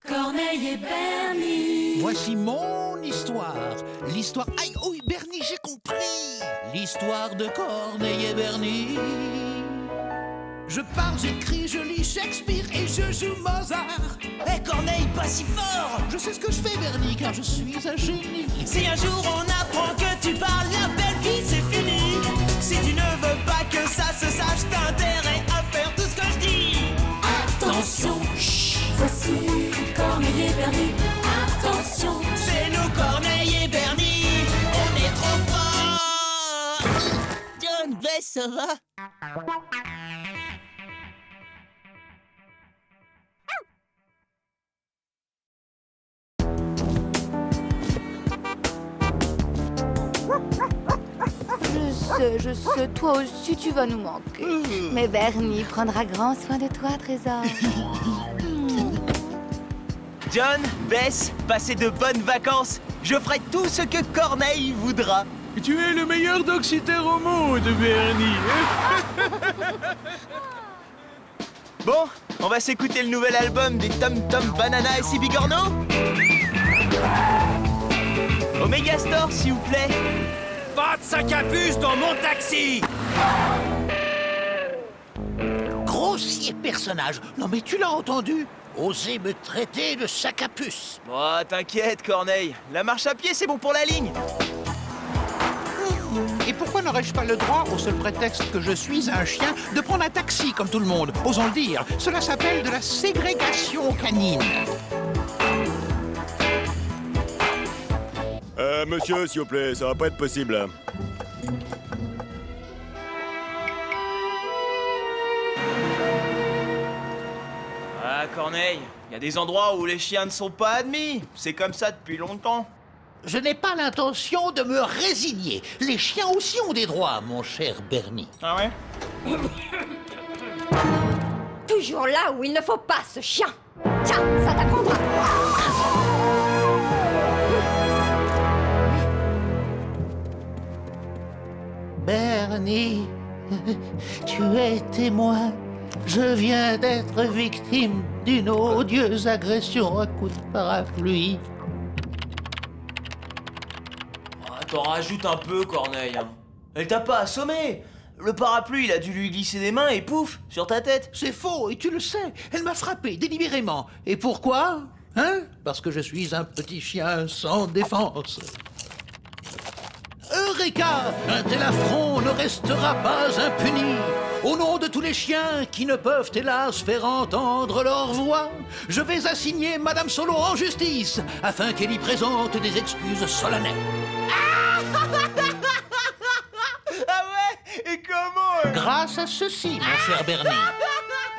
Corneille et Bernie. Voici mon histoire. L'histoire... Aïe, oui, Bernie, j'ai compris. L'histoire de Corneille et Bernie. Je parle, j'écris, je lis Shakespeare et je joue Mozart. Eh Corneille, pas si fort! Je sais ce que je fais, Bernie, car je suis un génie. Si un jour on apprend que tu parles, la belle vie c'est fini. Si tu ne veux pas que ça se sache, t'as intérêt à faire tout ce que je dis. Attention, chut, voici Corneille et Bernie. Attention, C'est nous Corneille et Bernie, on est trop forts. John, Bess, ça va? Je sais, toi aussi tu vas nous manquer. Mais Bernie prendra grand soin de toi, trésor. John, Bess, passez de bonnes vacances. Je ferai tout ce que Corneille voudra. Tu es le meilleur doxitaire au monde, Bernie. Bon, on va s'écouter le nouvel album des Tom Tom Banana et si Bigorneau. Au Megastore, s'il vous plaît. Pas de sac à puce dans mon taxi! Grossier personnage. Non mais tu l'as entendu? Oser me traiter de sac à puce. Bon, t'inquiète, Corneille. La marche à pied, c'est bon pour la ligne. Et pourquoi n'aurais-je pas le droit, au seul prétexte que je suis un chien, de prendre un taxi comme tout le monde? Osons le dire. Cela s'appelle de la ségrégation canine. Monsieur, s'il vous plaît, ça va pas être possible. Ah, Corneille, il y a des endroits où les chiens ne sont pas admis. C'est comme ça depuis longtemps. Je n'ai pas l'intention de me résigner. Les chiens aussi ont des droits, mon cher Bernie. Ah ouais? Toujours là où il ne faut pas, ce chien. Tiens, ça t'apprendra. Bernie, tu es témoin. Je viens d'être victime d'une odieuse agression à coups de parapluie. Ah, t'en rajoutes un peu, Corneille. Elle t'a pas assommé. Le parapluie, il a dû lui glisser des mains et pouf, sur ta tête. C'est faux, et tu le sais. Elle m'a frappé délibérément. Et pourquoi? Hein? Parce que je suis un petit chien sans défense. Eureka! Un tel affront ne restera pas impuni. Au nom de tous les chiens qui ne peuvent hélas faire entendre leur voix, je vais assigner Madame Solo en justice afin qu'elle y présente des excuses solennelles. Ah ouais? Et comment? Grâce à ceci, mon cher Bernie.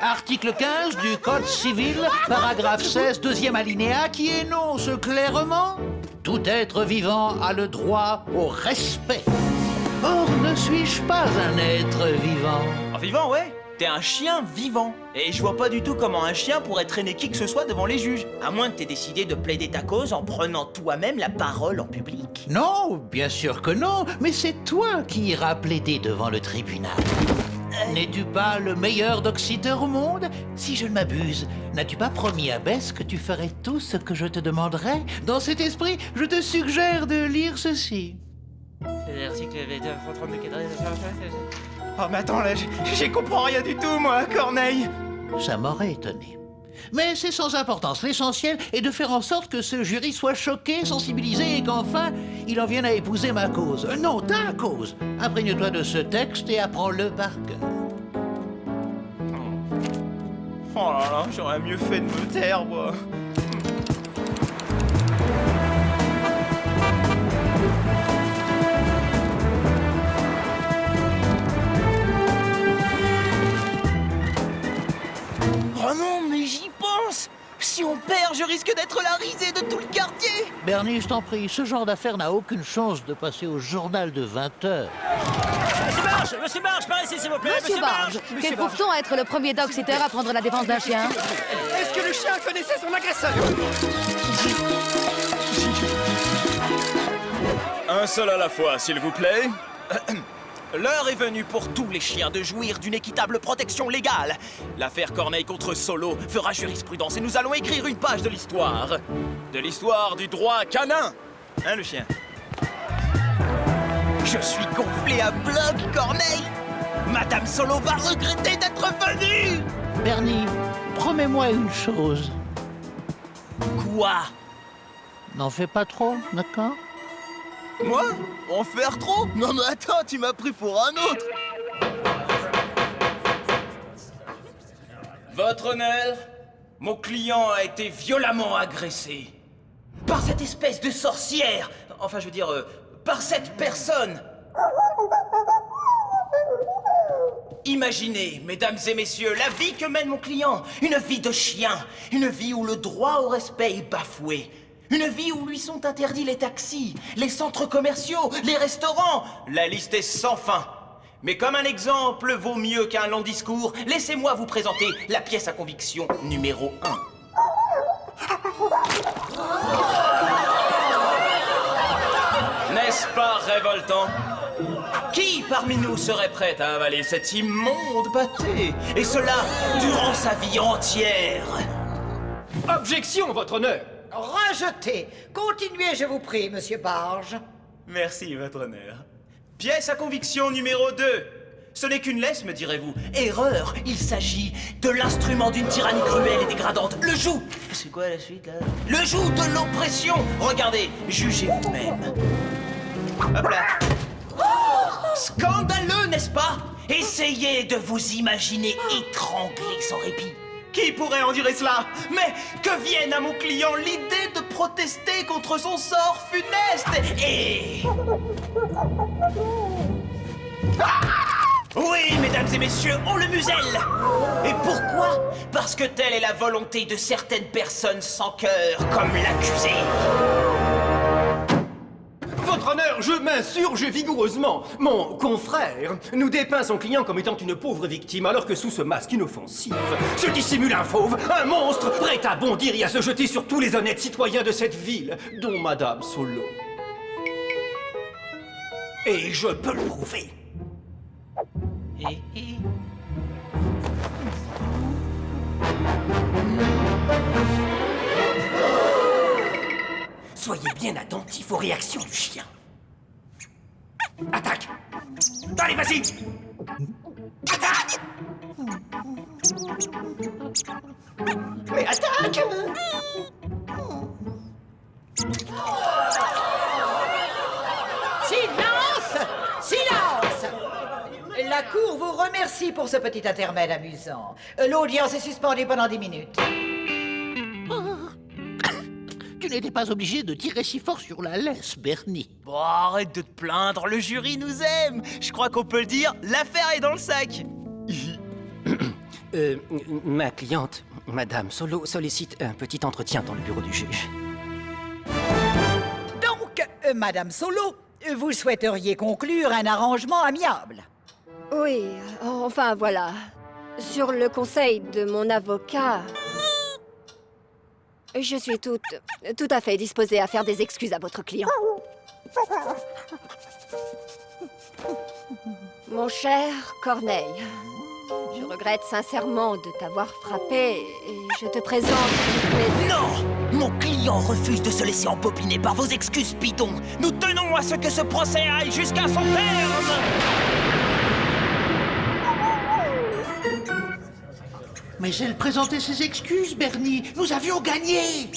Article 15 du Code civil, paragraphe 16, deuxième alinéa, qui énonce clairement « Tout être vivant a le droit au respect ». Or, ne suis-je pas un être vivant? En vivant, ouais. T'es un chien vivant. Et je vois pas du tout comment un chien pourrait traîner qui que ce soit devant les juges. À moins que t'aies décidé de plaider ta cause en prenant toi-même la parole en public. Non, bien sûr que non, mais c'est toi qui iras plaider devant le tribunal. N'es-tu pas le meilleur doxiteur au monde? Si je ne m'abuse, n'as-tu pas promis à Bess que tu ferais tout ce que je te demanderais? Dans cet esprit, je te suggère de lire ceci. Oh mais attends, là, j'y comprends rien du tout, moi, Corneille. Ça m'aurait étonné. Mais c'est sans importance. L'essentiel est de faire en sorte que ce jury soit choqué, sensibilisé et qu'enfin, il en vienne à épouser ma cause. Non, ta cause. Imprègne-toi de ce texte et apprends-le par cœur. Oh là là, j'aurais mieux fait de me taire, moi. Oh non, mais j'y pense! Si on perd, je risque d'être la risée de tout le quartier! Bernie, je t'en prie, ce genre d'affaire n'a aucune chance de passer au journal de 20 heures. Monsieur Barge, par ici, s'il vous plaît! Monsieur Barge, qu'éprouve-t-on à être le premier dog-sitter à prendre la défense d'un chien? Est-ce que le chien connaissait son agresseur? Un seul à la fois, s'il vous plaît. L'heure est venue pour tous les chiens de jouir d'une équitable protection légale. L'affaire Corneille contre Solo fera jurisprudence et nous allons écrire une page de l'histoire. De l'histoire du droit canin. Hein, le chien? Je suis gonflé à bloc, Corneille. Madame Solo va regretter d'être venue. Bernie, promets-moi une chose. Quoi? N'en fais pas trop, d'accord? Moi? En faire trop? Non mais attends, tu m'as pris pour un autre. Votre honneur, mon client a été violemment agressé. Par cette espèce de sorcière. Enfin, je veux dire, par cette personne. Imaginez, mesdames et messieurs, la vie que mène mon client. Une vie de chien. Une vie où le droit au respect est bafoué. Une vie où lui sont interdits les taxis, les centres commerciaux, les restaurants. La liste est sans fin. Mais comme un exemple vaut mieux qu'un long discours, laissez-moi vous présenter la pièce à conviction numéro 1. N'est-ce pas révoltant? Qui parmi nous serait prêt à avaler cet immonde pâté? Et cela durant sa vie entière? Objection, votre honneur. Rejeté. Continuez, je vous prie, monsieur Barge. Merci, votre honneur. Pièce à conviction numéro 2. Ce n'est qu'une laisse, me direz-vous. Erreur, il s'agit de l'instrument d'une tyrannie cruelle et dégradante. Le joug. C'est quoi la suite, là? Le joug de l'oppression. Regardez, jugez vous-même. Hop là. Scandaleux, n'est-ce pas? Essayez de vous imaginer étranglé sans répit. Qui pourrait endurer cela? Mais que vienne à mon client l'idée de protester contre son sort funeste et... Oui, mesdames et messieurs, on le muselle. Et pourquoi? Parce que telle est la volonté de certaines personnes sans cœur, comme l'accusé. Votre honneur, je m'insurge vigoureusement. Mon confrère nous dépeint son client comme étant une pauvre victime, alors que sous ce masque inoffensif se dissimule un fauve, un monstre, prêt à bondir et à se jeter sur tous les honnêtes citoyens de cette ville, dont Madame Solo. Et je peux le prouver. Soyez bien attentifs aux réactions du chien. Attaque! Allez, vas-y! Attaque! Mais attaque! Silence! Silence! La cour vous remercie pour ce petit intermède amusant. L'audience est suspendue pendant 10 minutes. Tu n'étais pas obligé de tirer si fort sur la laisse, Bernie. Bon, arrête de te plaindre, le jury nous aime. Je crois qu'on peut le dire, l'affaire est dans le sac. Ma cliente, Madame Solo, sollicite un petit entretien dans le bureau du juge. Donc, Madame Solo, vous souhaiteriez conclure un arrangement amiable? Oui, enfin voilà. Sur le conseil de mon avocat, je suis tout à fait disposée à faire des excuses à votre client. Mon cher Corneille, je regrette sincèrement de t'avoir frappé et je te présente mes... Non! Mon client refuse de se laisser embobiner par vos excuses bidons. Nous tenons à ce que ce procès aille jusqu'à son terme! Mais elle présentait ses excuses, Bernie. Nous avions gagné.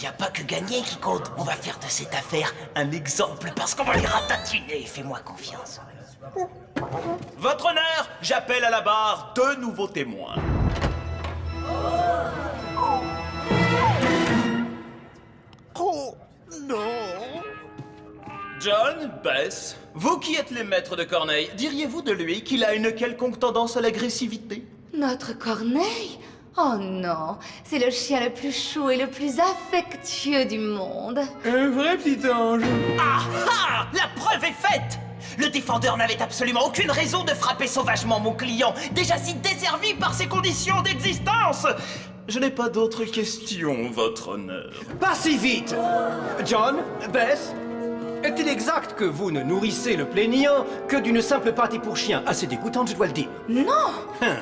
Y a pas que gagner qui compte. On va faire de cette affaire un exemple parce qu'on va les ratatiner. Fais-moi confiance. Votre honneur, j'appelle à la barre 2 nouveaux témoins. Oh, non. John, Bess, vous qui êtes les maîtres de Corneille, diriez-vous de lui qu'il a une quelconque tendance à l'agressivité? Notre Corneille? Oh non, c'est le chien le plus chou et le plus affectueux du monde. Un vrai petit ange. Ah ah! La preuve est faite! Le défendeur n'avait absolument aucune raison de frapper sauvagement mon client, déjà si desservi par ses conditions d'existence! Je n'ai pas d'autres questions, votre honneur. Pas si vite! John, Bess, Est-il exact que vous ne nourrissez le plaignant que d'une simple pâtée pour chien? Assez dégoûtante, je dois le dire. Non!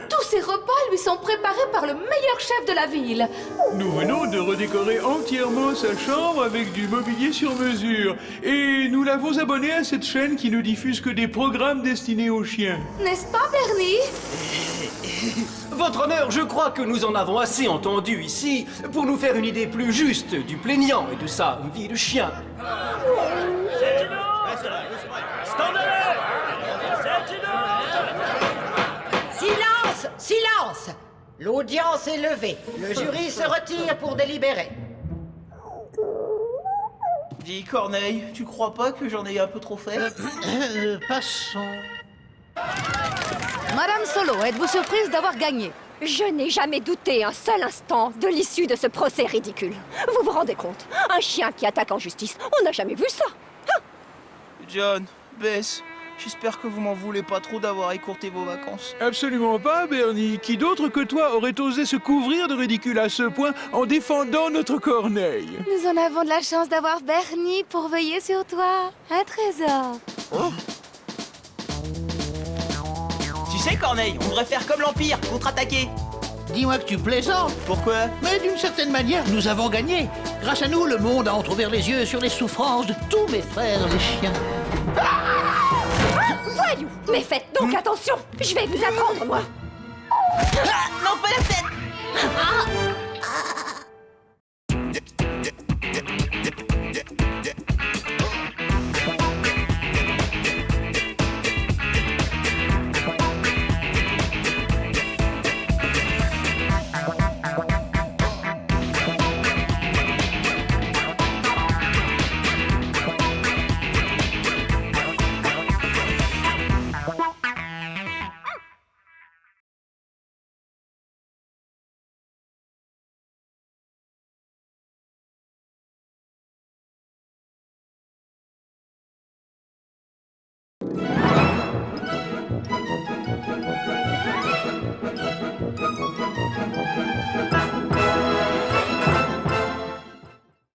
Tous ces repas lui sont préparés par le meilleur chef de la ville. Nous venons de redécorer entièrement sa chambre avec du mobilier sur mesure. Et nous l'avons abonné à cette chaîne qui ne diffuse que des programmes destinés aux chiens. N'est-ce pas, Bernie? Votre honneur, je crois que nous en avons assez entendu ici pour nous faire une idée plus juste du plaignant et de sa vie de chien. Silence! Silence! L'audience est levée. Le jury se retire pour délibérer. Dis, Corneille, tu crois pas que j'en ai un peu trop fait? Passons. Madame Solo, êtes-vous surprise d'avoir gagné? Je n'ai jamais douté un seul instant de l'issue de ce procès ridicule. Vous vous rendez compte? Un chien qui attaque en justice, on n'a jamais vu ça. John, Bess, j'espère que vous m'en voulez pas trop d'avoir écourté vos vacances. Absolument pas, Bernie. Qui d'autre que toi aurait osé se couvrir de ridicule à ce point en défendant notre Corneille? Nous en avons de la chance d'avoir Bernie pour veiller sur toi. Un trésor. Oh. Tu sais, Corneille, on devrait faire comme l'Empire, contre-attaquer. Dis-moi que tu plaisantes. Pourquoi? Mais d'une certaine manière, nous avons gagné. Grâce à nous, le monde a entrouvert les yeux sur les souffrances de tous mes frères les chiens. Voyou! Mais faites donc attention! Je vais vous apprendre, moi! Ah, non, pas la tête!